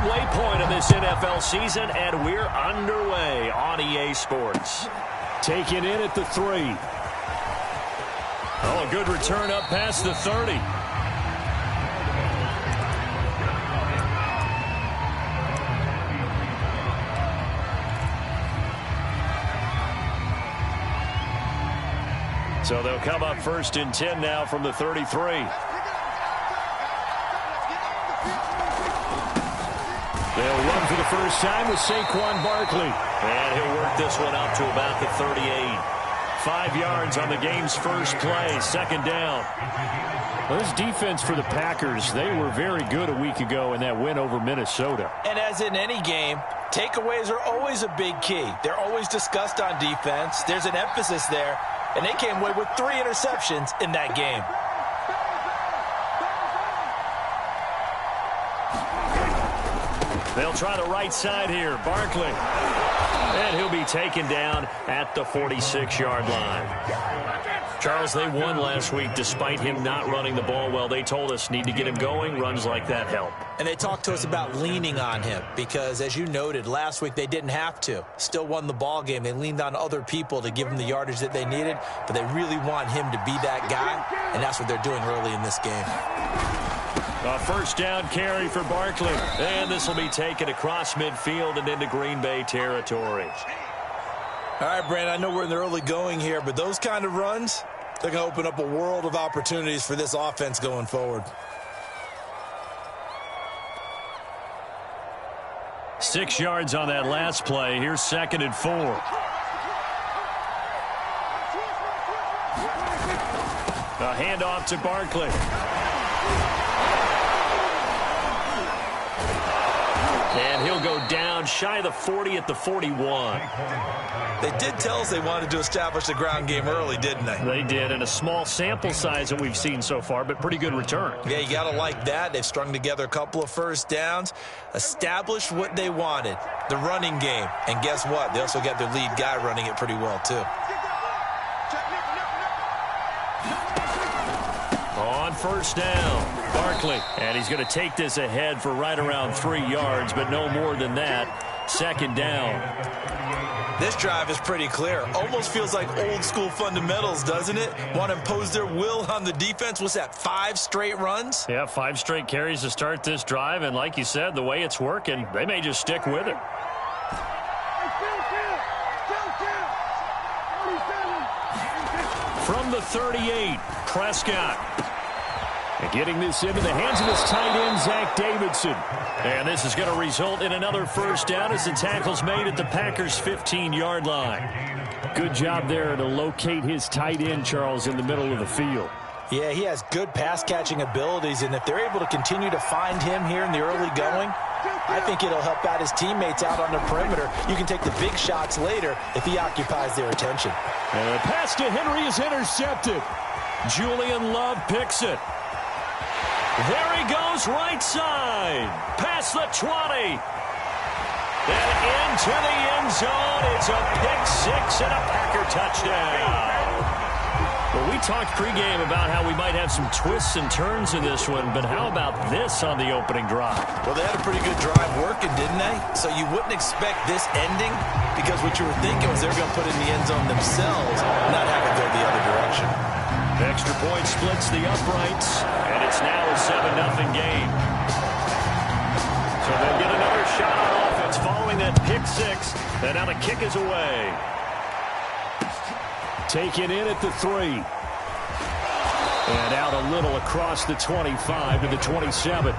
midway point of this NFL season, and we're underway on EA Sports. Taken in at the 3. Oh, a good return up past the 30. So they'll come up 1st and 10 now from the 33. They'll run for the first time with Saquon Barkley. And he'll work this one out to about the 38. 5 yards on the game's first play, 2nd down. Well, this defense for the Packers, they were very good a week ago in that win over Minnesota. And as in any game, takeaways are always a big key. They're always discussed on defense. There's an emphasis there. And they came away with 3 interceptions in that game. They'll try the right side here. Barkley. And he'll be taken down at the 46-yard line. Charles, they won last week despite him not running the ball well. They told us need to get him going. Runs like that help. And they talked to us about leaning on him because, as you noted, last week they didn't have to. Still won the ball game. They leaned on other people to give them the yardage that they needed, but they really want him to be that guy, and that's what they're doing early in this game. A 1st down carry for Barkley. And this will be taken across midfield and into Green Bay territory. All right, Brandon, I know we're in the early going here, but those kind of runs, they're going to open up a world of opportunities for this offense going forward. 6 yards on that last play. Here's 2nd and 4. A handoff to Barkley. And he'll go down shy of the 40 at the 41. They did tell us they wanted to establish the ground game early, didn't they? They did, and a small sample size that we've seen so far, but pretty good return. Yeah, you got to like that. They've strung together a couple of 1st downs, established what they wanted, the running game. And guess what? They also got their lead guy running it pretty well, too. On 1st down, Barkley. And he's going to take this ahead for right around 3 yards, but no more than that. 2nd down. This drive is pretty clear. Almost feels like old school fundamentals, doesn't it? Want to impose their will on the defense. What's that, 5 straight runs? Yeah, 5 straight carries to start this drive. And like you said, the way it's working, they may just stick with it. From the 38, Prescott. And getting this into the hands of his tight end, Zach Davidson. And this is going to result in another 1st down as the tackle's made at the Packers' 15-yard line. Good job there to locate his tight end, Charles, in the middle of the field. Yeah, he has good pass-catching abilities, and if they're able to continue to find him here in the early going, I think it'll help out his teammates out on the perimeter. You can take the big shots later if he occupies their attention. And the pass to Henry is intercepted. Julian Love picks it. There he goes, right side. Past the 20. Then into the end zone. It's a pick-6 and a Packer touchdown. Well, we talked pregame about how we might have some twists and turns in this one, but how about this on the opening drive? Well, they had a pretty good drive working, didn't they? So you wouldn't expect this ending because what you were thinking was they were going to put it in the end zone themselves, not have it go the other direction. Extra point splits the uprights, and it's now a 7-0 game. So they'll get another shot on offense following that pick-6, and now the kick is away. Taken in at the 3. And out a little across the 25 to the 27.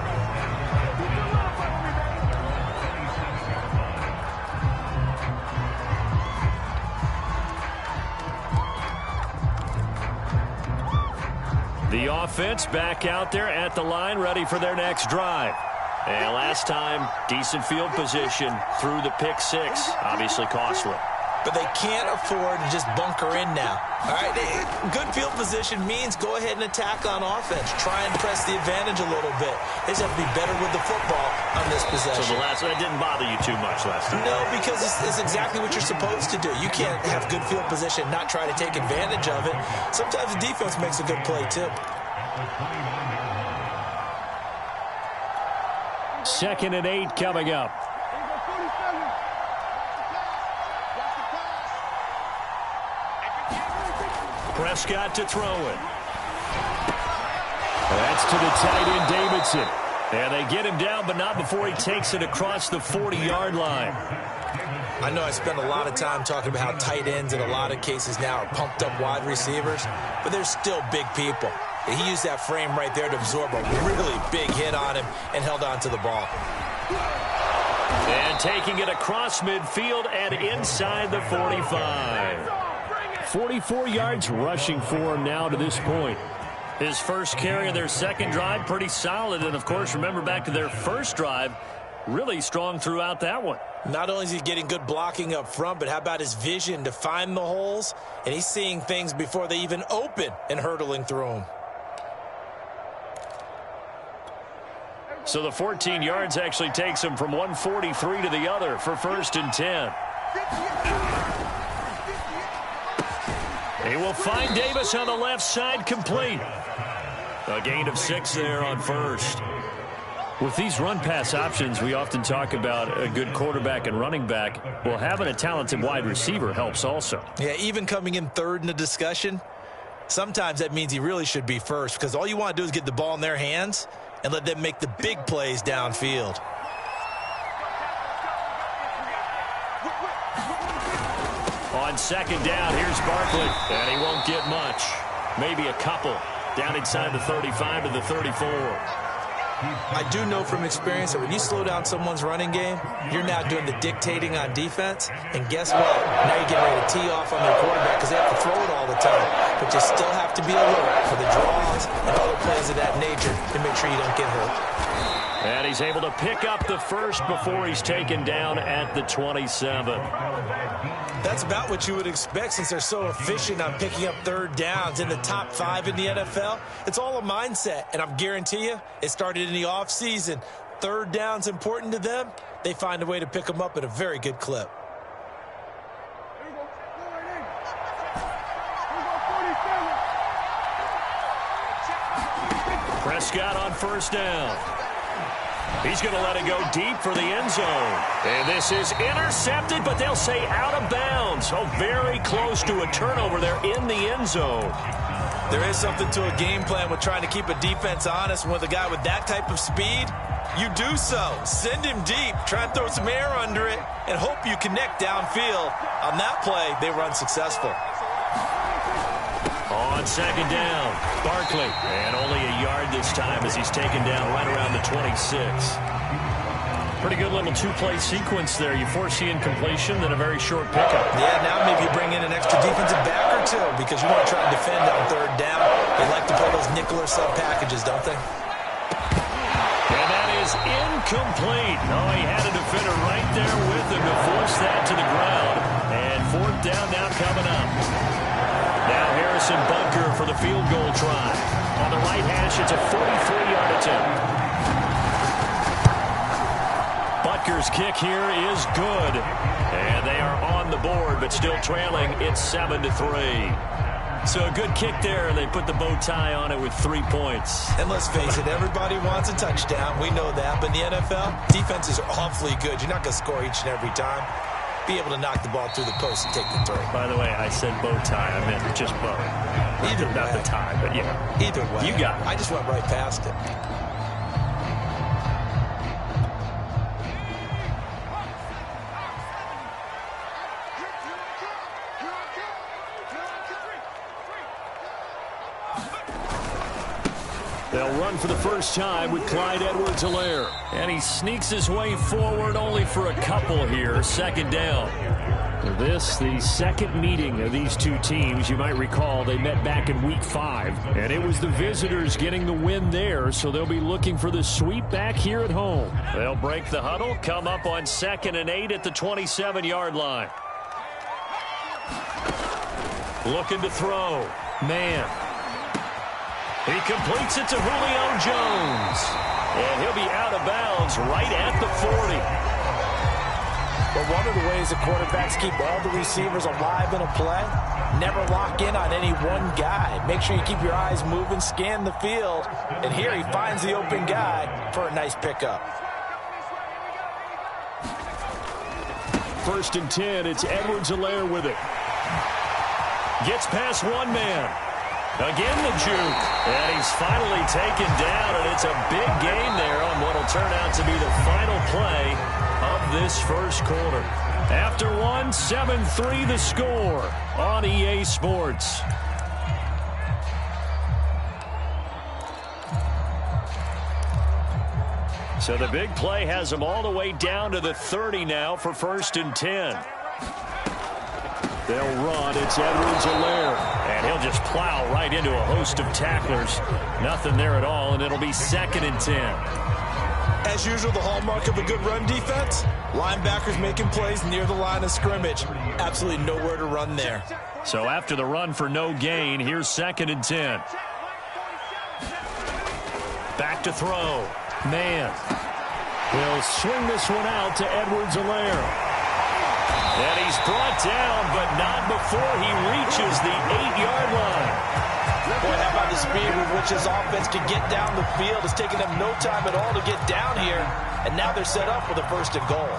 The offense back out there at the line, ready for their next drive. And last time, decent field position through the pick-6, obviously costly. But they can't afford to just bunker in now. All right, good field position means go ahead and attack on offense. Try and press the advantage a little bit. They just have to be better with the football on this possession. So that didn't bother you too much last time? No, because it's exactly what you're supposed to do. You can't have good field position, not try to take advantage of it. Sometimes the defense makes a good play, too. 2nd and 8 coming up. Prescott to throw it. That's to the tight end, Davidson. And they get him down, but not before he takes it across the 40-yard line. I know I spend a lot of time talking about how tight ends in a lot of cases now are pumped up wide receivers, but they're still big people. He used that frame right there to absorb a really big hit on him and held on to the ball. And taking it across midfield and inside the 45. 44 yards rushing for him now to this point. His first carry of their second drive, pretty solid. And, of course, remember back to their first drive, really strong throughout that one. Not only is he getting good blocking up front, but how about his vision to find the holes? And he's seeing things before they even open and hurdling through them. So the 14 yards actually takes him from 143 to the other for 1st and 10. He will find Davis on the left side, complete. A gain of 6 there on 1st. With these run-pass options, we often talk about a good quarterback and running back. Well, having a talented wide receiver helps also. Yeah, even coming in third in the discussion, sometimes that means he really should be first, because all you want to do is get the ball in their hands and let them make the big plays downfield. On 2nd down, here's Barkley, and he won't get much. Maybe a couple. Down inside the 35 to the 34. I do know from experience that when you slow down someone's running game, you're now doing the dictating on defense. And guess what? Now you're getting ready to tee off on their quarterback because they have to throw it all the time. But you still have to be alert for the draws and other plays of that nature to make sure you don't get hurt. And he's able to pick up the first before he's taken down at the 27. That's about what you would expect since they're so efficient on picking up third downs in the top 5 in the NFL. It's all a mindset, and I'm guarantee you it started in the offseason. Third down's important to them. They find a way to pick them up at a very good clip. Prescott on 1st down. He's going to let it go deep for the end zone. And this is intercepted, but they'll say out of bounds. Oh, very close to a turnover there in the end zone. There is something to a game plan with trying to keep a defense honest. With a guy with that type of speed, you do so. Send him deep, try and throw some air under it, and hope you connect downfield. On that play, they were unsuccessful. On 2nd down, Barkley. And only a yard this time as he's taken down right around the 26. Pretty good little two-play sequence there. You force the incompletion, then a very short pickup. Yeah, now maybe bring in an extra defensive back or two because you want to try and defend on 3rd down. They like to play those nickel or sub packages, don't they? And that is incomplete. Oh, he had a defender right there with him to force that to the ground. And 4th down now coming up. Now Harrison Bunker for the field goal try. On the right hash, it's a 43-yard attempt. Butker's kick here is good. And they are on the board, but still trailing. It's 7-3. So a good kick there, and they put the bow tie on it with 3 points. And let's face it, everybody wants a touchdown. We know that. But in the NFL, defenses are awfully good. You're not going to score each and every time. Be able to knock the ball through the post and take the throw. By the way, I said bow tie. I meant just bow. Either way. Not the tie, but yeah. Either way. You got it. I just went right past it. They'll run for the first time with Clyde Edwards-Helaire. And he sneaks his way forward only for a couple here. 2nd down. This, the second meeting of these two teams. You might recall they met back in Week 5. And it was the visitors getting the win there, so they'll be looking for the sweep back here at home. They'll break the huddle, come up on 2nd and 8 at the 27-yard line. Looking to throw. Man. He completes it to Julio Jones. And he'll be out of bounds right at the 40. But one of the ways the quarterbacks keep all the receivers alive in a play, never lock in on any one guy. Make sure you keep your eyes moving, scan the field. And here he finds the open guy for a nice pickup. 1st and 10. It's Edwards-Helaire with it. Gets past one man. Again the juke. And he's finally taken down, and it's a big gain there on what will turn out to be the final play of this first quarter. After one, 7-3 the score on EA Sports. So the big play has them all the way down to the 30 now for 1st and 10. They'll run. It's Edwards-Helaire. And he'll just plow right into a host of tacklers. Nothing there at all, and it'll be 2nd and 10. As usual, the hallmark of a good run defense, linebackers making plays near the line of scrimmage. Absolutely nowhere to run there. So after the run for no gain, here's 2nd and 10. Back to throw. Man. He'll swing this one out to Edwards-Helaire. And he's brought down, but not before he reaches the 8-yard line. Boy, how about the speed with which his offense can get down the field? It's taken them no time at all to get down here, and now they're set up for the 1st and goal.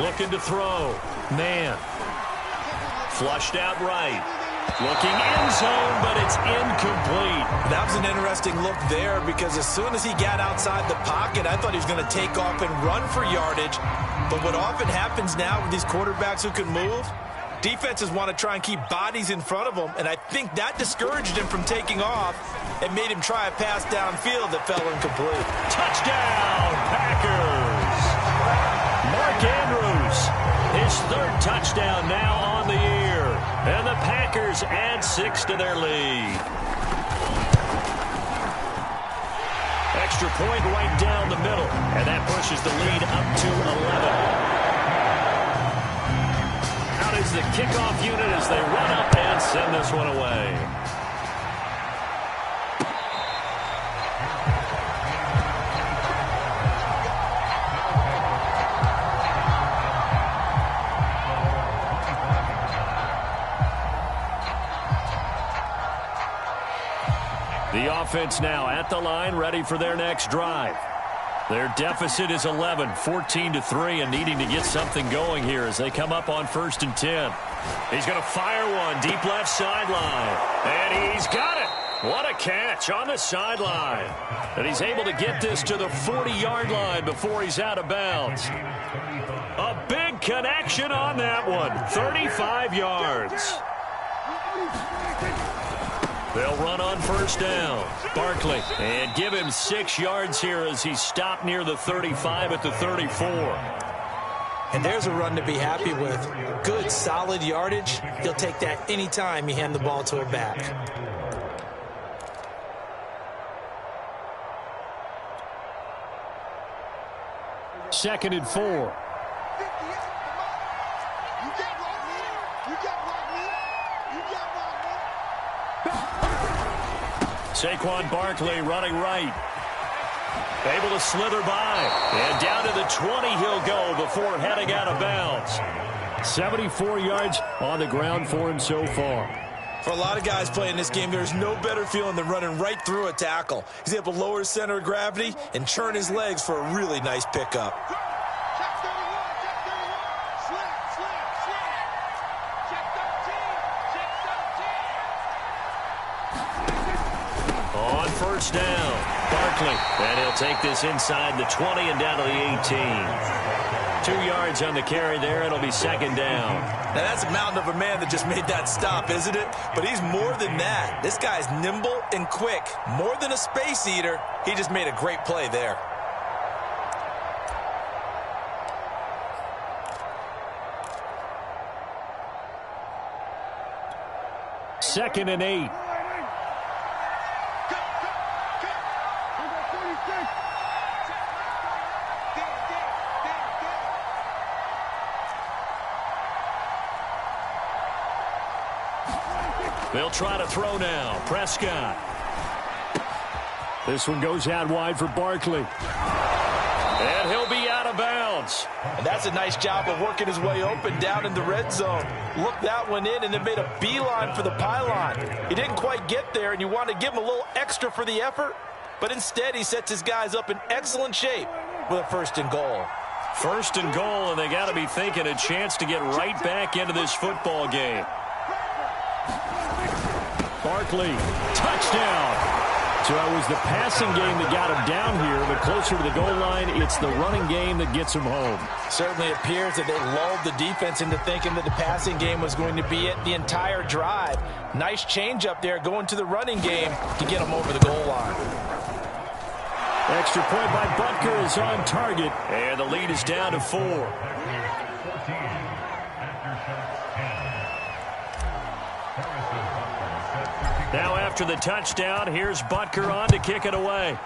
Looking to throw. Man. Flushed out right. Looking end zone, but it's incomplete. That was an interesting look there because as soon as he got outside the pocket, I thought he was going to take off and run for yardage. But what often happens now with these quarterbacks who can move, defenses want to try and keep bodies in front of them, and I think that discouraged him from taking off and made him try a pass downfield that fell incomplete. Touchdown, Packers! Mark Andrews, his 3rd touchdown now on the year. And the Packers add 6 to their lead. Extra point right down the middle. And that pushes the lead up to 11. Out is the kickoff unit as they run up and send this one away. The offense now at the line, ready for their next drive. Their deficit is 11, 14-3, and needing to get something going here as they come up on 1st and 10. He's going to fire one deep left sideline, and he's got it. What a catch on the sideline. And he's able to get this to the 40-yard line before he's out of bounds. A big connection on that one, 35 yards. They'll run on 1st down. Barkley, and give him 6 yards here as he's stopped near the 35 at the 34. And there's a run to be happy with. Good, solid yardage. He'll take that anytime you hand the ball to a back. Second and 4. Saquon Barkley running right. Able to slither by. And down to the 20 he'll go before heading out of bounds. 74 yards on the ground for him so far. For a lot of guys playing this game, there's no better feeling than running right through a tackle. He's able to lower his center of gravity and churn his legs for a really nice pickup. On 1st down, Barkley. And he'll take this inside the 20 and down to the 18. 2 yards on the carry there. It'll be 2nd down. Now, that's a mountain of a man that just made that stop, isn't it? But he's more than that. This guy's nimble and quick. More than a space eater. He just made a great play there. Second and 8. They'll try to throw now. Prescott. This one goes out wide for Barkley. And he'll be out of bounds. And that's a nice job of working his way open down in the red zone. Looked that one in and then made a beeline for the pylon. He didn't quite get there, and you want to give him a little extra for the effort. but instead he sets his guys up in excellent shape with a 1st and goal. 1st and goal, and they got to be thinking a chance to get right back into this football game. Barkley, touchdown. So it was the passing game that got him down here, but closer to the goal line, it's the running game that gets him home. Certainly appears that they lulled the defense into thinking that the passing game was going to be it the entire drive. Nice change up there going to the running game to get him over the goal line. Extra point by Butker is on target, and the lead is down to 4. Now after the touchdown, here's Butker on to kick it away.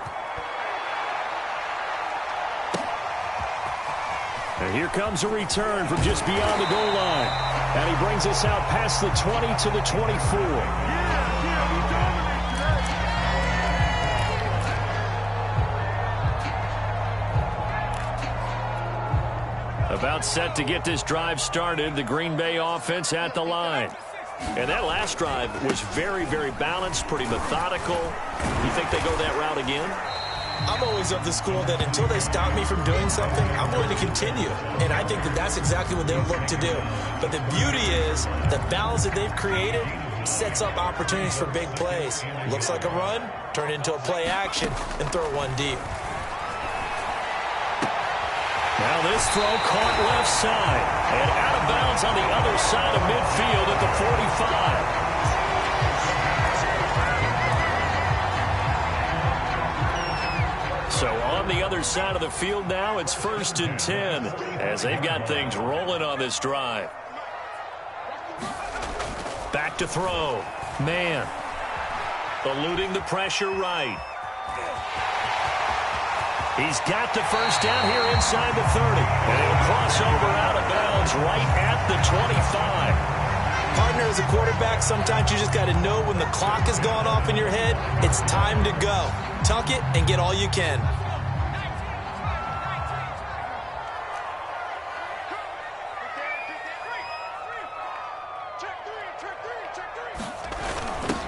And here comes a return from just beyond the goal line. And he brings us out past the 20 to the 24. About set to get this drive started, the Green Bay offense at the line. And that last drive was very, very balanced, pretty methodical. You think they go that route again? I'm always of the school that until they stop me from doing something, I'm going to continue. And I think that that's exactly what they'll look to do. But the beauty is the balance that they've created sets up opportunities for big plays. Looks like a run, turn it into a play action, and throw one deep. Now this throw caught left side and out of bounds on the other side of midfield at the 45. So on the other side of the field now, it's 1st and 10 as they've got things rolling on this drive. Back to throw. Man. Eluding the pressure right. He's got the 1st down here inside the 30. And he'll cross over out of bounds right at the 25. Partner, as a quarterback, sometimes you just got to know when the clock has gone off in your head, it's time to go. Tuck it and get all you can.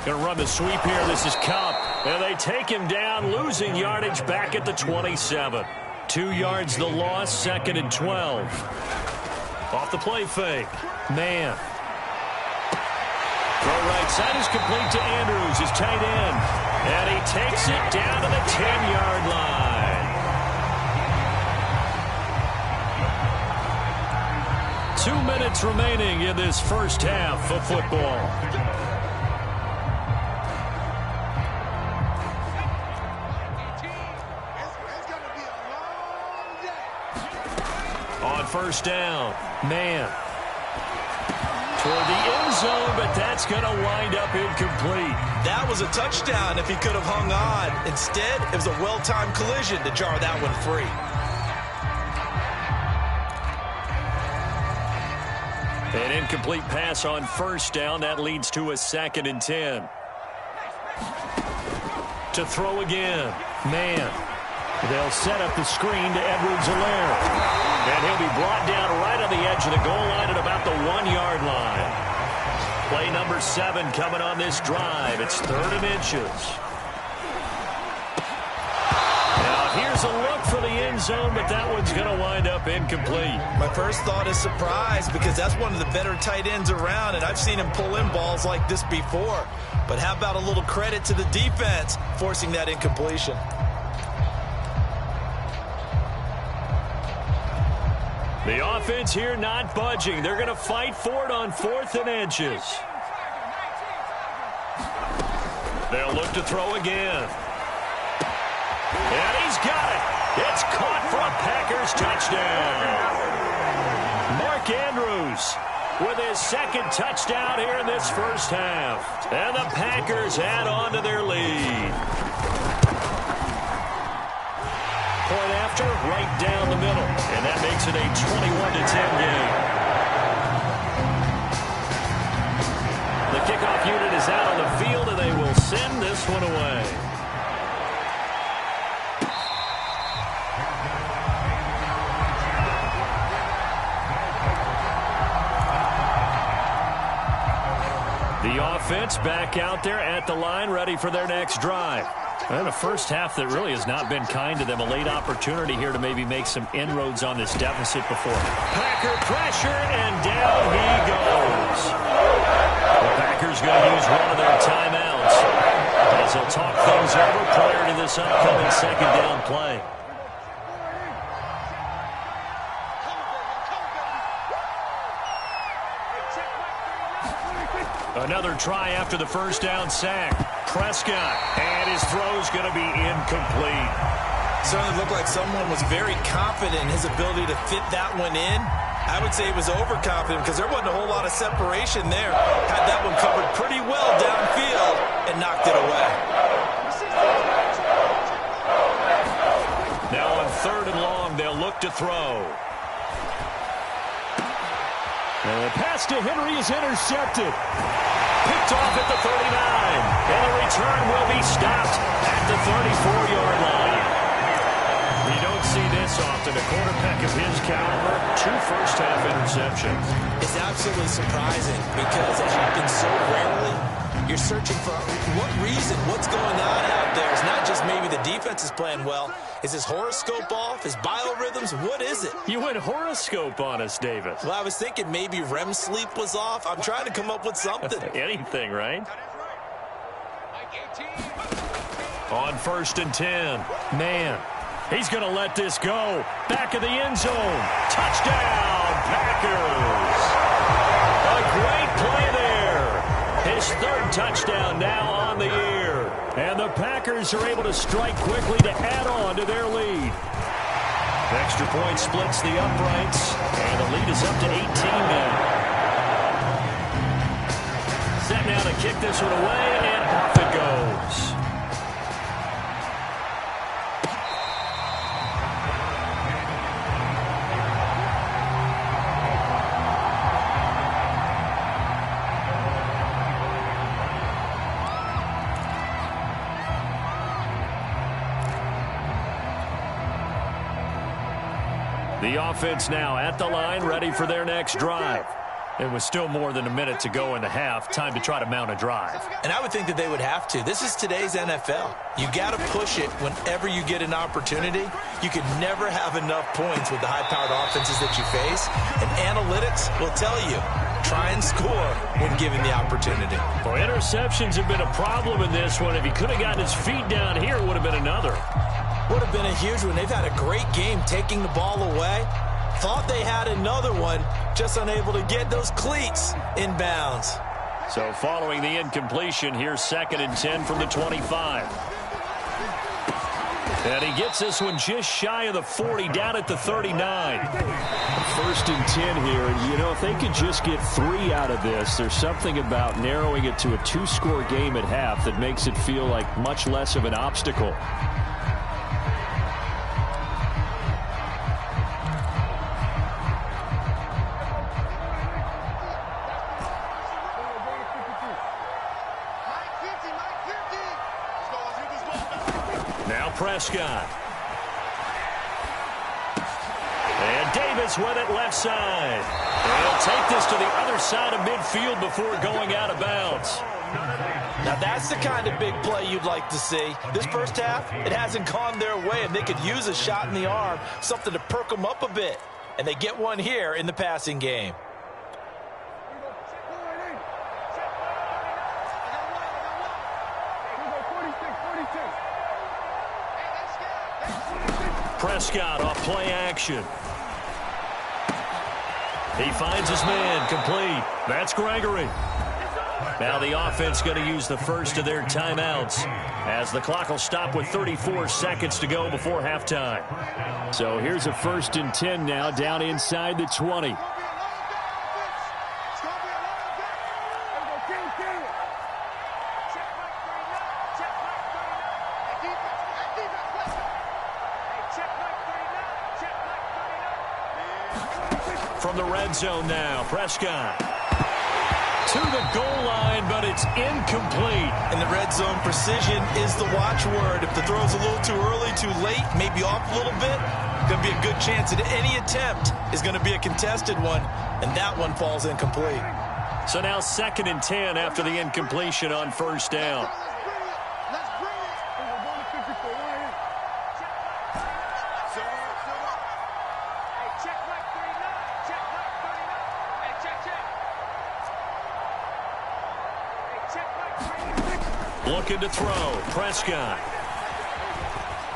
Going to run the sweep here. This is Cup. And they take him down, losing yardage back at the 27. 2 yards the loss, 2nd and 12. Off the play fake. Man. Throw right side is complete to Andrews, his tight end. And he takes it down to the 10-yard line. 2 minutes remaining in this first half of football. On 1st down, man. Toward the end zone, but that's going to wind up incomplete. That was a touchdown if he could have hung on. Instead, it was a well-timed collision to jar that one free. An incomplete pass on 1st down. That leads to a 2nd and 10. To throw again. Man. They'll set up the screen to Edwards-Helaire. And he'll be brought down right on the edge of the goal line at about the 1-yard line. Play number 7 coming on this drive. It's 3rd and inches. Now here's a look for the end zone, but that one's going to wind up incomplete. My first thought is surprise because that's one of the better tight ends around, and I've seen him pull in balls like this before. But how about a little credit to the defense forcing that incompletion? The offense here not budging. They're going to fight for it on 4th and inches. They'll look to throw again. And he's got it. It's caught for a Packers touchdown. Mark Andrews with his 2nd touchdown here in this first half. And the Packers add on to their lead. Point after, right down the middle. And that makes it a 21-10 game. The kickoff unit is out on the field, and they will send this one away. The offense back out there at the line, ready for their next drive. And a first half that really has not been kind to them. A late opportunity here to maybe make some inroads on this deficit before. Packer pressure, and down he goes. The Packers going to use one of their timeouts as they'll talk things over prior to this upcoming second down play. Another try after the first down sack. Prescott, and his throw's going to be incomplete. Certainly looked like someone was very confident in his ability to fit that one in. I would say he was overconfident because there wasn't a whole lot of separation there. Had that one covered pretty well downfield and knocked it away. Now on 3rd and long, they'll look to throw. And the pass to Henry is intercepted. Picked off at the 39. And the return will be stopped at the 34-yard line. You don't see this often. A quarterback of his caliber, 2 first-half interceptions. It's absolutely surprising because as you've been so rarely, you're searching for what reason, what's going on out there. It's not just maybe the defense is playing well. Is his horoscope off? His biorhythms? What is it? You went horoscope on us, Davis. Well, I was thinking maybe REM sleep was off. I'm trying to come up with something. Anything, right? On 1st and 10. Man, he's going to let this go. Back of the end zone. Touchdown, Packers. A great play there. His 3rd touchdown now on the year. And the Packers are able to strike quickly to add on to their lead. Extra point splits the uprights, and the lead is up to 18 now. Set now to kick this one away, and off it goes. The offense now at the line, ready for their next drive. It was still more than a minute to go in the half. Time to try to mount a drive. And I would think that they would have to. This is today's NFL. You got to push it whenever you get an opportunity. You can never have enough points with the high-powered offenses that you face. And analytics will tell you, try and score when given the opportunity. Well, interceptions have been a problem in this one. If he could have gotten his feet down here, it would have been another. Would have been a huge one. They've had a great game taking the ball away. Thought they had another one, just unable to get those cleats in bounds. So following the incompletion, here's 2nd and 10 from the 25. And he gets this one just shy of the 40, down at the 39. 1st and 10 here, and you know, if they could just get 3 out of this, there's something about narrowing it to a 2-score game at half that makes it feel like much less of an obstacle. Prescott. And Davis with it left side. And he'll take this to the other side of midfield before going out of bounds. Now that's the kind of big play you'd like to see. This first half, it hasn't gone their way, and they could use a shot in the arm, something to perk them up a bit. And they get one here in the passing game. Prescott off play action. He finds his man, complete. That's Gregory. Now the offense going to use the first of their timeouts as the clock will stop with 34 seconds to go before halftime. So here's a 1st and 10 now, down inside the 20. From the red zone now, Prescott to the goal line, but it's incomplete. In the red zone, precision is the watchword. If the throw's a little too early, too late, maybe off a little bit, going to be a good chance that any attempt is going to be a contested one, and that one falls incomplete. So now 2nd and 10 after the incompletion on 1st down. Looking to throw. Prescott.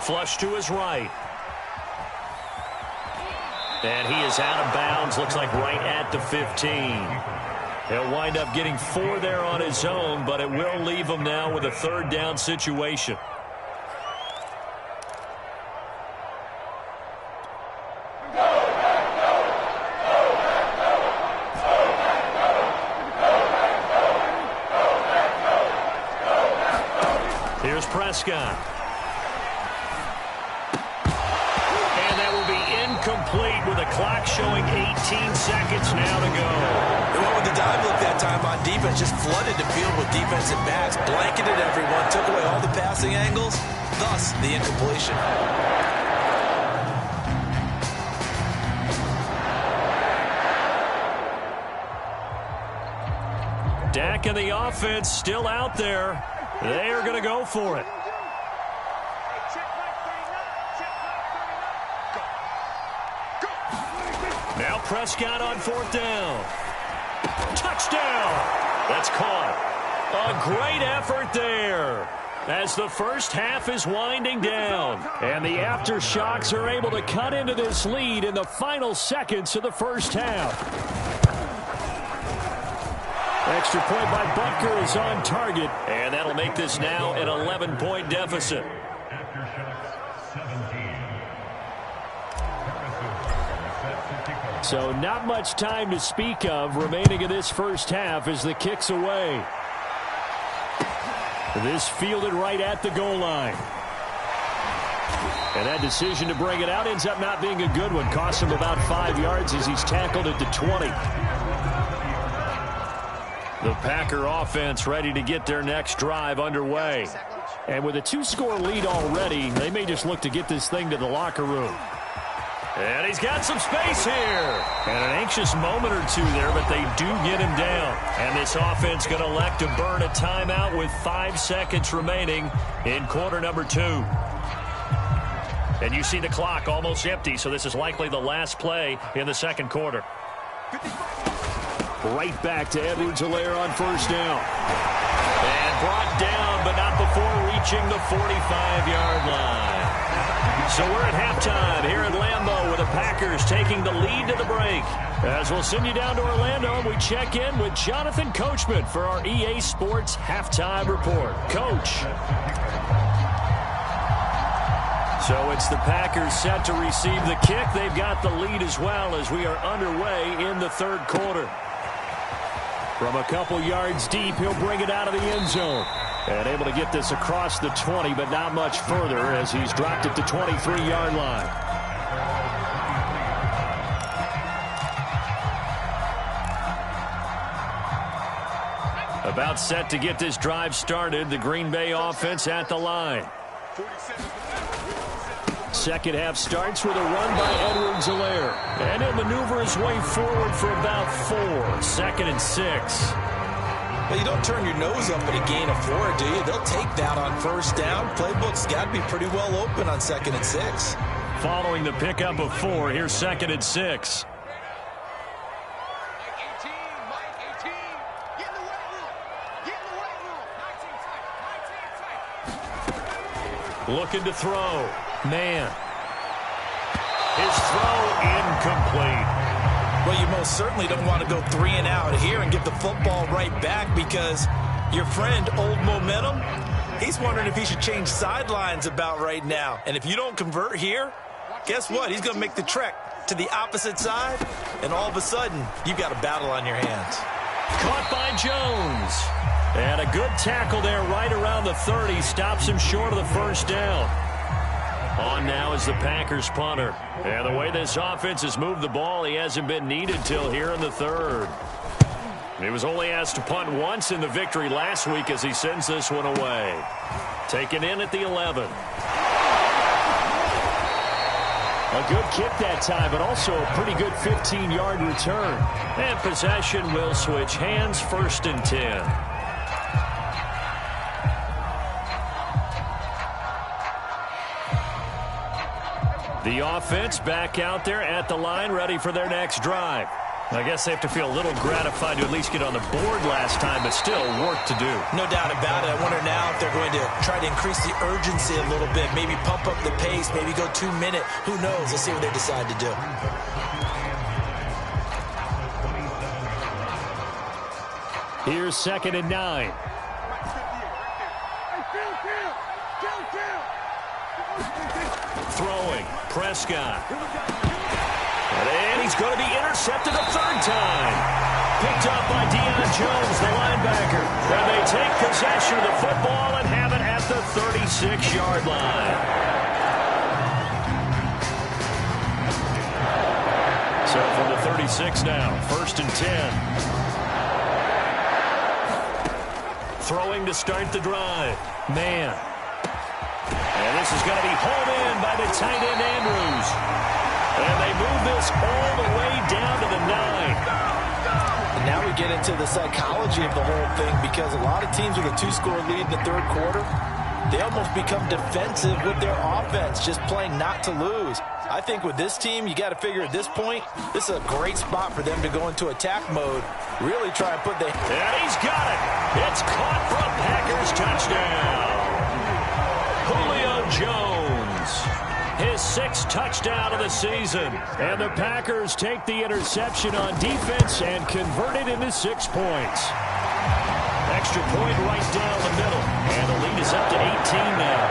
Flush to his right. And he is out of bounds. Looks like right at the 15. He'll wind up getting 4 there on his own, but it will leave him now with a third down situation. Here's Prescott. And that will be incomplete with the clock showing 18 seconds now to go. They went with the dive look that time on defense, just flooded the field with defensive backs, blanketed everyone, took away all the passing angles, thus the incompletion. Dak and the offense still out there. They are going to go for it. Now Prescott on 4th down. Touchdown. That's caught. A great effort there as the first half is winding down. And the aftershocks are able to cut into this lead in the final seconds of the first half. Extra point by Butker is on target, and that'll make this now an 11-point deficit. So not much time to speak of remaining in this first half as the kick's away. This fielded right at the goal line. And that decision to bring it out ends up not being a good one. Costs him about 5 yards as he's tackled at the 20. The Packer offense ready to get their next drive underway. And with a 2-score lead already, they may just look to get this thing to the locker room. And he's got some space here. And an anxious moment or two there, but they do get him down. And this offense going to elect to burn a timeout with 5 seconds remaining in quarter number 2. And you see the clock almost empty, so this is likely the last play in the second quarter. Right back to Edwards-Helaire on 1st down. And brought down, but not before reaching the 45-yard line. So we're at halftime here at Lambeau with the Packers taking the lead to the break. As we'll send you down to Orlando, and we check in with Jonathan Coachman for our EA Sports Halftime Report. Coach. So it's the Packers set to receive the kick. They've got the lead as well as we are underway in the third quarter. From a couple yards deep, he'll bring it out of the end zone. And able to get this across the 20, but not much further as he's dropped it to 23-yard line. About set to get this drive started. The Green Bay offense at the line. Second half starts with a run by Edwards-Helaire. And he'll maneuver his way forward for about 4. 2nd and 6. Well, you don't turn your nose up at a gain of 4, do you? They'll take that on 1st down. Playbook's got to be pretty well open on 2nd and 6. Following the pickup of 4, here's 2nd and 6. Looking to throw. Man. His throw incomplete. Well, you most certainly don't want to go 3 and out here and give the football right back because your friend, Old Momentum, he's wondering if he should change sidelines about right now. And if you don't convert here, guess what? He's going to make the trek to the opposite side, and all of a sudden, you've got a battle on your hands. Caught by Jones. And a good tackle there right around the 30. Stops him short of the 1st down. On now is the Packers punter. And the way this offense has moved the ball, he hasn't been needed till here in the 3rd. He was only asked to punt once in the victory last week as he sends this one away. Taken in at the 11. A good kick that time, but also a pretty good 15-yard return. And possession will switch hands, 1st and 10. The offense back out there at the line, ready for their next drive. I guess they have to feel a little gratified to at least get on the board last time, but still work to do. No doubt about it. I wonder now if they're going to try to increase the urgency a little bit, maybe pump up the pace, maybe go 2 minute. Who knows? Let's see what they decide to do. Here's 2nd and 9. Throwing. Prescott. And he's going to be intercepted a third time. Picked up by Deion Jones, the linebacker. And they take possession of the football and have it at the 36-yard line. So from the 36 now, 1st and 10. Throwing to start the drive. Man. And this is going to be home in by the tight end, Andrews. And they move this all the way down to the 9. And now we get into the psychology of the whole thing, because a lot of teams with a 2-score lead in the third quarter, they almost become defensive with their offense, just playing not to lose. I think with this team, you got to figure at this point, this is a great spot for them to go into attack mode, really try and put the... And he's got it. It's caught for a Packers touchdown. Julio Jones, his 6th touchdown of the season. And the Packers take the interception on defense and convert it into 6 points. Extra point right down the middle. And the lead is up to 18 now.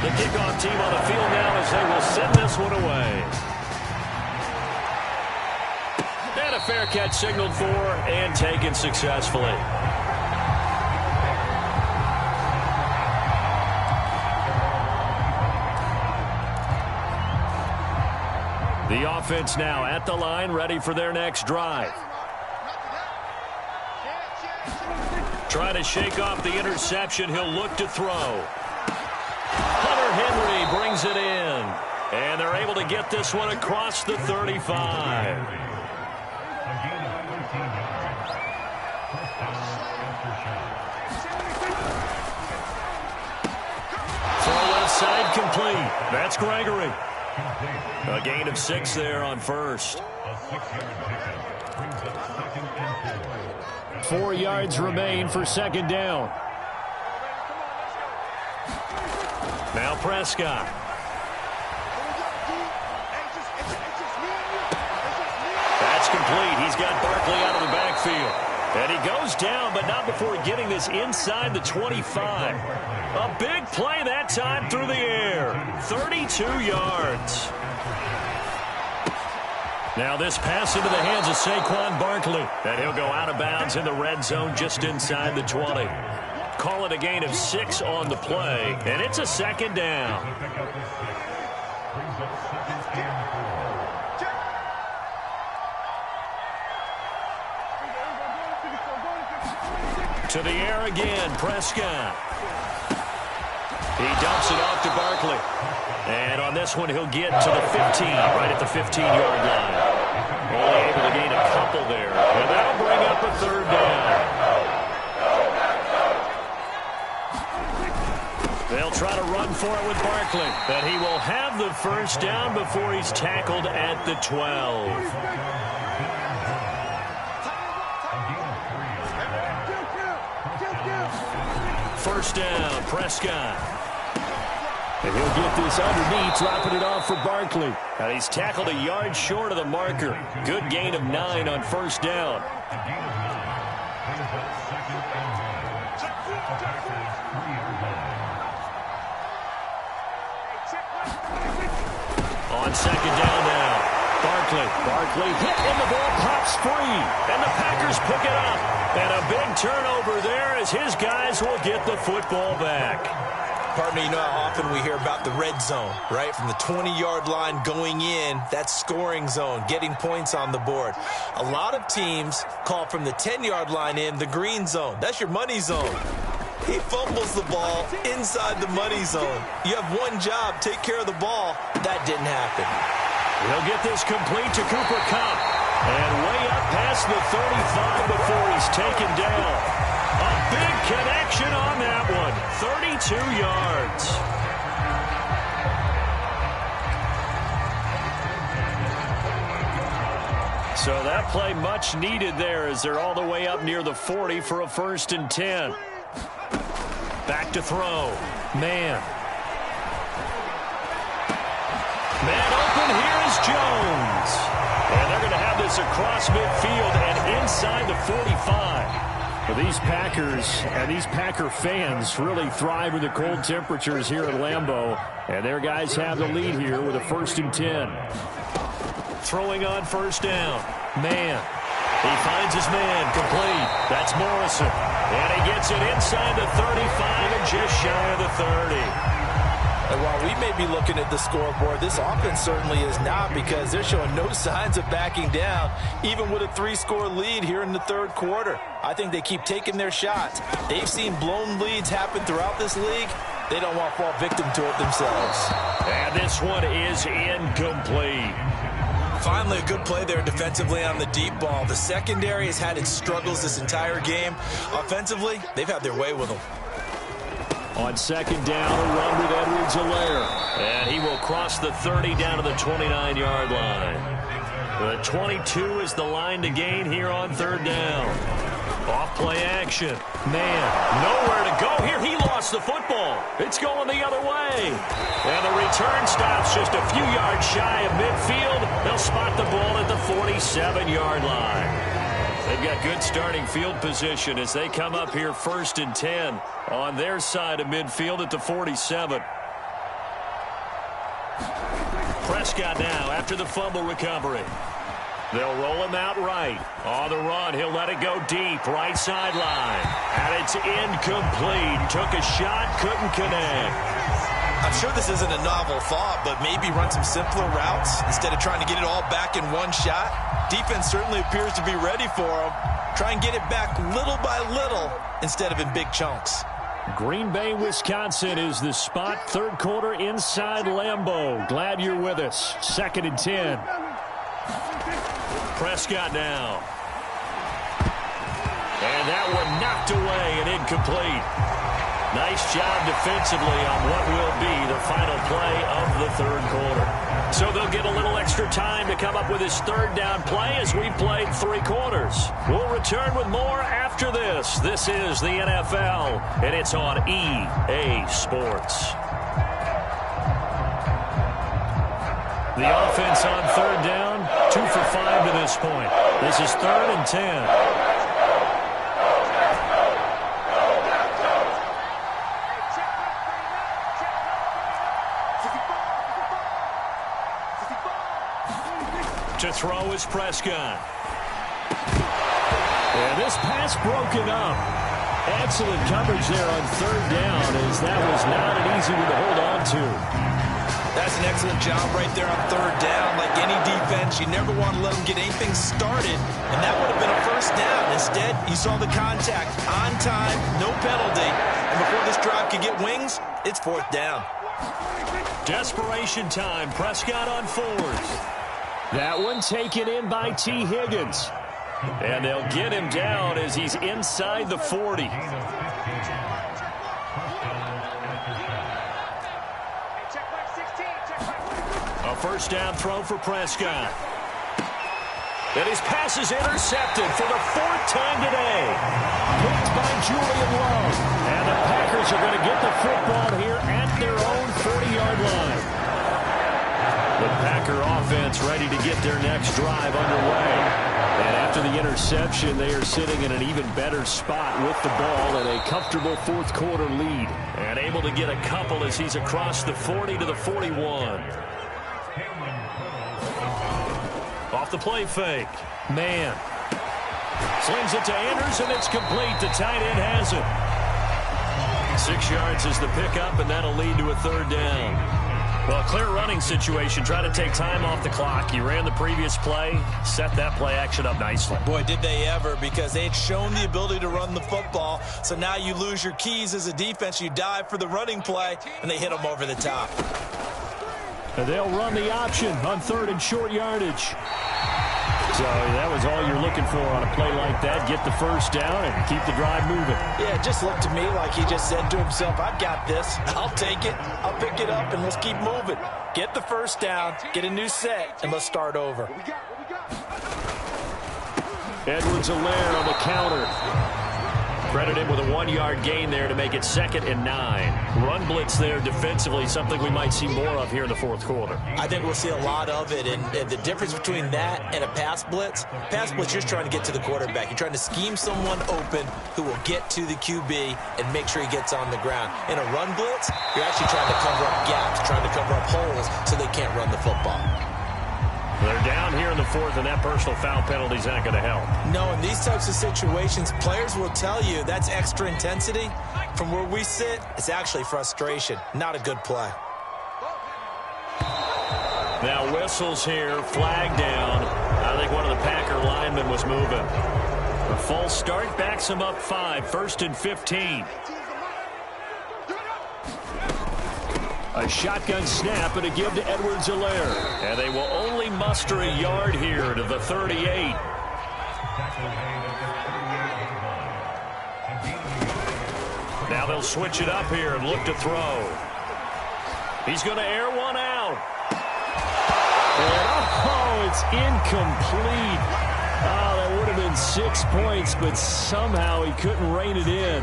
The kickoff team on the field now as they will send this one away. And a fair catch signaled for and taken successfully. The offense now at the line, ready for their next drive. Trying to shake off the interception. He'll look to throw. Hunter Henry brings it in. And they're able to get this one across the 35. Throw left side complete. That's Gregory. A gain of 6 there on first. 4 yards remain for 2nd down. Now Prescott. That's complete. He's got Barkley out of the backfield. And he goes down, but not before getting this inside the 25. A big play that time through the air. 32 yards. Now this pass into the hands of Saquon Barkley. And he'll go out of bounds in the red zone just inside the 20. Call it a gain of 6 on the play. And it's a 2nd down. To the air again, Prescott. He dumps it off to Barkley. And on this one, he'll get to the 15, right at the 15-yard line. Only able to gain a couple there. And that'll bring up a 3rd down. They'll try to run for it with Barkley. But he will have the 1st down before he's tackled at the 12. First down, Prescott. And he'll get this underneath, dropping it off for Barkley. And he's tackled a yard short of the marker. Good gain of 9 on 1st down. On 2nd down now. Barkley hit and the ball pops free. And the Packers pick it up. And a big turnover there as his guys will get the football back. Partner, you know how often we hear about the red zone, right? From the 20-yard line going in, that's scoring zone, getting points on the board. A lot of teams call from the 10-yard line in the green zone. That's your money zone. He fumbles the ball inside the money zone. You have one job, take care of the ball. That didn't happen. He'll get this complete to Cooper Kupp. And way up past the 35 before he's taken down. A big connection on that one. 32 yards. So that play much needed there as they're all the way up near the 40 for a 1st and 10. Back to throw. Man open. Here is Jones. And they're going to have this across midfield and inside the 45. Well, these Packers and these Packer fans really thrive with the cold temperatures here at Lambeau. And their guys have the lead here with a 1st and 10. Throwing on 1st down. Man. He finds his man. Complete. That's Morrison. And he gets it inside the 35 and just shy of the 30. And while we may be looking at the scoreboard, this offense certainly is not, because they're showing no signs of backing down, even with a 3-score lead here in the 3rd quarter. I think they keep taking their shots. They've seen blown leads happen throughout this league. They don't want to fall victim to it themselves. And this one is incomplete. Finally, a good play there defensively on the deep ball. The secondary has had its struggles this entire game. Offensively, they've had their way with them. On 2nd down, a run with Edwards-Helaire. And he will cross the 30 down to the 29-yard line. The 22 is the line to gain here on 3rd down. Off play action. Man, nowhere to go here. He lost the football. It's going the other way. And the return stops just a few yards shy of midfield. They'll spot the ball at the 47-yard line. They've got good starting field position as they come up here 1st and 10 on their side of midfield at the 47. Prescott now after the fumble recovery. They'll roll him out right. On the run, he'll let it go deep, right sideline. And it's incomplete. Took a shot, couldn't connect. I'm sure this isn't a novel thought, but maybe run some simpler routes instead of trying to get it all back in one shot. Defense certainly appears to be ready for him. Try and get it back little by little instead of in big chunks. Green Bay, Wisconsin is the spot. 3rd quarter inside Lambeau. Glad you're with us. 2nd and 10. Prescott now. And that one knocked away and incomplete. Nice job defensively on what will be the final play of the 3rd quarter. So they'll get a little extra time to come up with his 3rd down play as we played 3 quarters. We'll return with more after this. This is the NFL, and it's on EA Sports. The offense on 3rd down, 2 for 5 to this point. This is 3rd and 10. To throw is Prescott. And this pass broken up. Excellent coverage there on 3rd down, as that was not an easy one to hold on to. That's an excellent job right there on 3rd down. Like any defense, you never want to let them get anything started, and that would have been a 1st down. Instead, you saw the contact on time, no penalty, and before this drive could get wings, it's 4th down. Desperation time. Prescott on 4th. That one taken in by T. Higgins. And they'll get him down as he's inside the 40. A 1st down throw for Prescott. And his pass is intercepted for the 4th time today. Picked by Julian Love. And the Packers are going to get the football here at their own 40-yard line. The Packer offense ready to get their next drive underway. And after the interception, they are sitting in an even better spot with the ball and a comfortable 4th quarter lead. And able to get a couple as he's across the 40 to the 41. Off the play fake. Man. Slings it to Anders, and it's complete. The tight end has it. 6 yards is the pickup, and that'll lead to a 3rd down. Well, clear running situation. Try to take time off the clock. You ran the previous play, set that play action up nicely. Boy, did they ever, because they had shown the ability to run the football. So now you lose your keys as a defense. You dive for the running play, and they hit them over the top. And they'll run the option on 3rd and short yardage. So that was all you're looking for on a play like that. Get the 1st down and keep the drive moving. Yeah, it just looked to me like he just said to himself, I've got this. I'll take it. I'll pick it up, and let's keep moving. Get the 1st down, get a new set, and let's start over. Edwards-Helaire on the counter. Credit him with a 1-yard gain there to make it 2nd and 9. Run blitz there defensively, something we might see more of here in the fourth quarter. I think we'll see a lot of it, and the difference between that and a pass blitz, you're just trying to get to the quarterback. You're trying to scheme someone open who will get to the QB and make sure he gets on the ground. In a run blitz, you're actually trying to cover up gaps, trying to cover up holes so they can't run the football. They're down here in the 4th, and that personal foul penalty is not going to help. No, in these types of situations, players will tell you that's extra intensity. From where we sit, it's actually frustration. Not a good play. Now whistles here, flag down. I think one of the Packer linemen was moving. A false start backs him up 5, 1st and 15. A shotgun snap and a give to Edwards-Helaire. And they will only muster a yard here to the 38. Now they'll switch it up here and look to throw. He's going to air one out. And, it's incomplete. Oh, that would have been 6 points, but somehow he couldn't rein it in.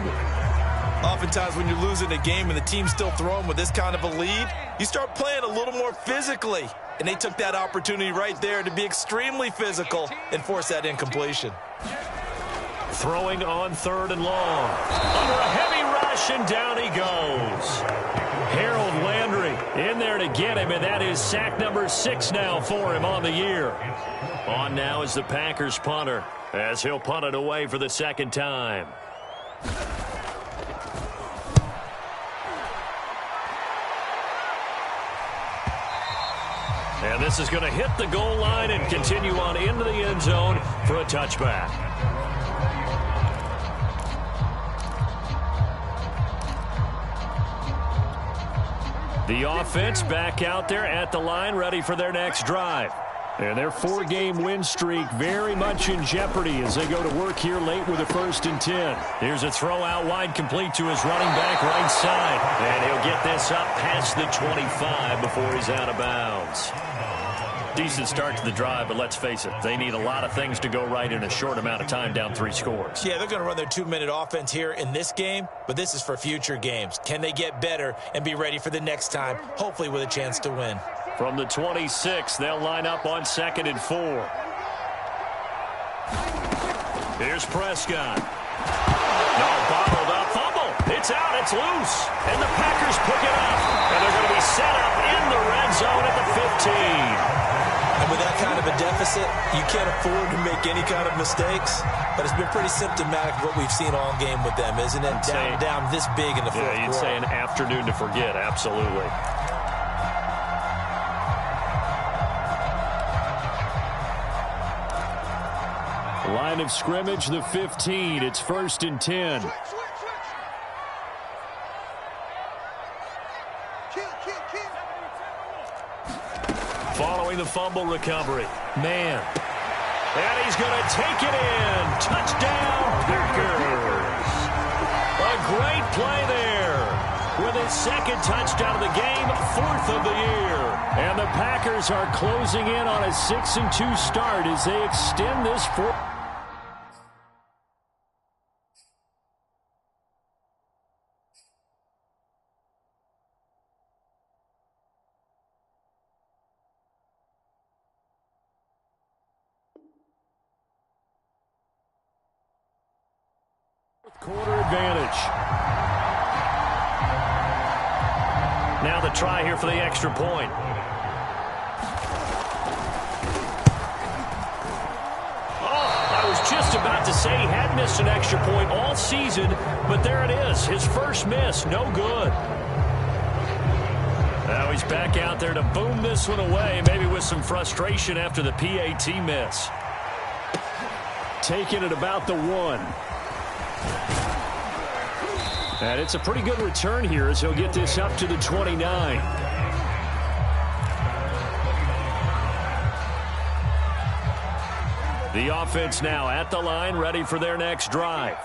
Oftentimes when you're losing a game and the team's still throwing with this kind of a lead, you start playing a little more physically. And they took that opportunity right there to be extremely physical and force that incompletion. Throwing on 3rd and long. Under a heavy rush, and down he goes. Harold Landry in there to get him, and that is sack number 6 now for him on the year. On now is the Packers punter, as he'll punt it away for the 2nd time. And this is going to hit the goal line and continue on into the end zone for a touchback. The offense back out there at the line, ready for their next drive. And their 4-game win streak very much in jeopardy as they go to work here late with a 1st and 10. Here's a throw out wide, complete to his running back right side. And he'll get this up past the 25 before he's out of bounds. Decent start to the drive, but let's face it, they need a lot of things to go right in a short amount of time, down 3 scores. Yeah, they're going to run their 2-minute offense here in this game, but this is for future games. Can they get better and be ready for the next time, hopefully with a chance to win? From the 26, they'll line up on 2nd and 4. Here's Prescott. No, bottled up, fumble. It's out, it's loose. And the Packers pick it up. And they're going to be set up in the red zone at the 15. And with that kind of a deficit, you can't afford to make any kind of mistakes. But it's been pretty symptomatic of what we've seen all game with them, isn't it? Down this big in the fourth quarter. Yeah, you'd say an afternoon to forget, absolutely. Line of scrimmage, the 15. It's 1st and 10. Following the fumble recovery. Man. And he's going to take it in. Touchdown, Packers. A great play there. With his 2nd touchdown of the game, 4th of the year. And the Packers are closing in on a 6-2 start as they extend this 4. Quarter advantage. Now the try here for the extra point. I was just about to say he had missed an extra point all season, but there it is. His first miss, no good. Now he's back out there to boom this one away, maybe with some frustration after the PAT miss. Taking it about the 1. And it's a pretty good return here as he'll get this up to the 29. The offense now at the line, ready for their next drive.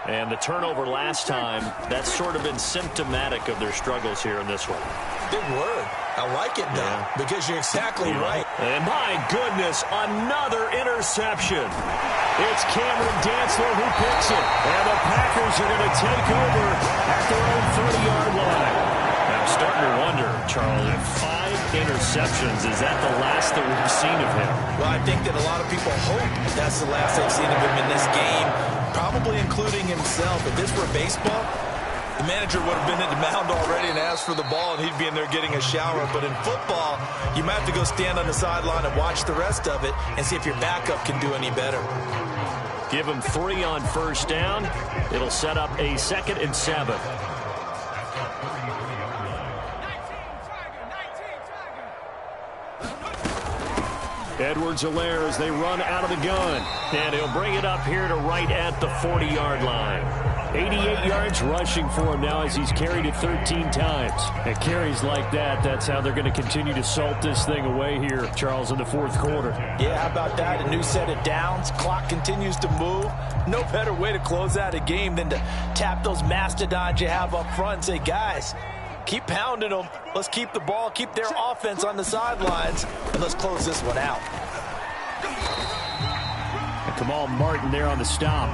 And the turnover last time, that's sort of been symptomatic of their struggles here in this one. Big word. I like it, though, because you're exactly right. And my goodness, another interception. It's Cameron Dantzler who picks it. And the Packers are going to take over at their own 30-yard line. I'm starting to wonder, Charles, if 5 interceptions, is that the last that we've seen of him? Well, I think that a lot of people hope that's the last they've seen of him in this game, probably including himself. If this were baseball, the manager would have been at the mound already and asked for the ball, and he'd be in there getting a shower. But in football, you might have to go stand on the sideline and watch the rest of it and see if your backup can do any better. Give him 3 on first down. It'll set up a 2nd and 7. Edwards-Helaire as they run out of the gun. And he'll bring it up here to right at the 40-yard line. 88 yards rushing for him now as he's carried it 13 times. And carries like that, that's how they're going to continue to salt this thing away here, Charles, in the 4th quarter. Yeah, how about that? A new set of downs. Clock continues to move. No better way to close out a game than to tap those mastodons you have up front and say, guys, keep pounding them. Let's keep the ball, keep their offense on the sidelines, and let's close this one out. And Kamal Martin there on the stop.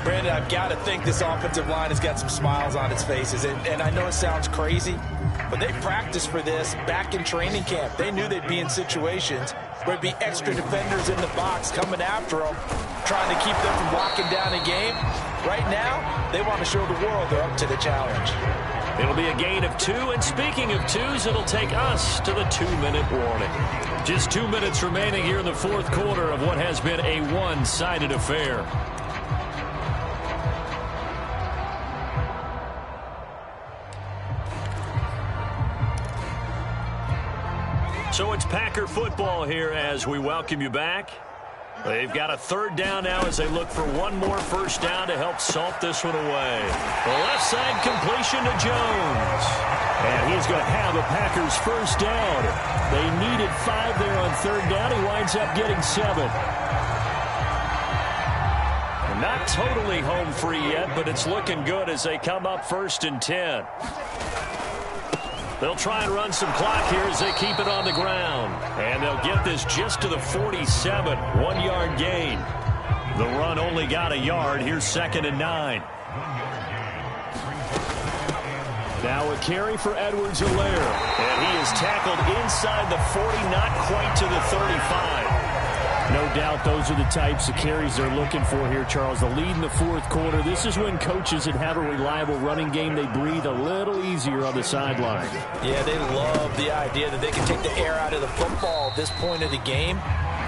Brandon, I've got to think this offensive line has got some smiles on its faces. And I know it sounds crazy, but they practiced for this back in training camp. They knew they'd be in situations where there'd be extra defenders in the box coming after them, trying to keep them from locking down a game. Right now, they want to show the world they're up to the challenge. It'll be a gain of 2, and speaking of 2s, it'll take us to the 2-minute warning. Just 2 minutes remaining here in the 4th quarter of what has been a one-sided affair. So it's Packer football here as we welcome you back. They've got a 3rd down now as they look for one more first down to help salt this one away. The left side completion to Jones. And he's going to have a Packers first down. They needed 5 there on 3rd down. He winds up getting 7. Not totally home free yet, but it's looking good as they come up 1st and 10. They'll try and run some clock here as they keep it on the ground. And they'll get this just to the 47, 1-yard gain. The run only got a yard. Here's 2nd and 9. Now a carry for Edwards-Helaire. And he is tackled inside the 40, not quite to the 35. No doubt those are the types of carries they're looking for here, Charles. The lead in the 4th quarter. This is when coaches that have a reliable running game, they breathe a little easier on the sideline. Yeah, they love the idea that they can take the air out of the football at this point of the game.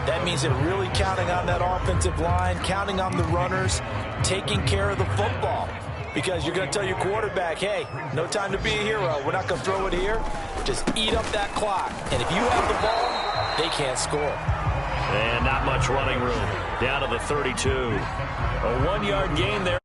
That means they're really counting on that offensive line, counting on the runners, taking care of the football. Because you're going to tell your quarterback, hey, no time to be a hero. We're not going to throw it here. Just eat up that clock. And if you have the ball, they can't score. And not much running room. Down to the 32. A 1-yard gain there.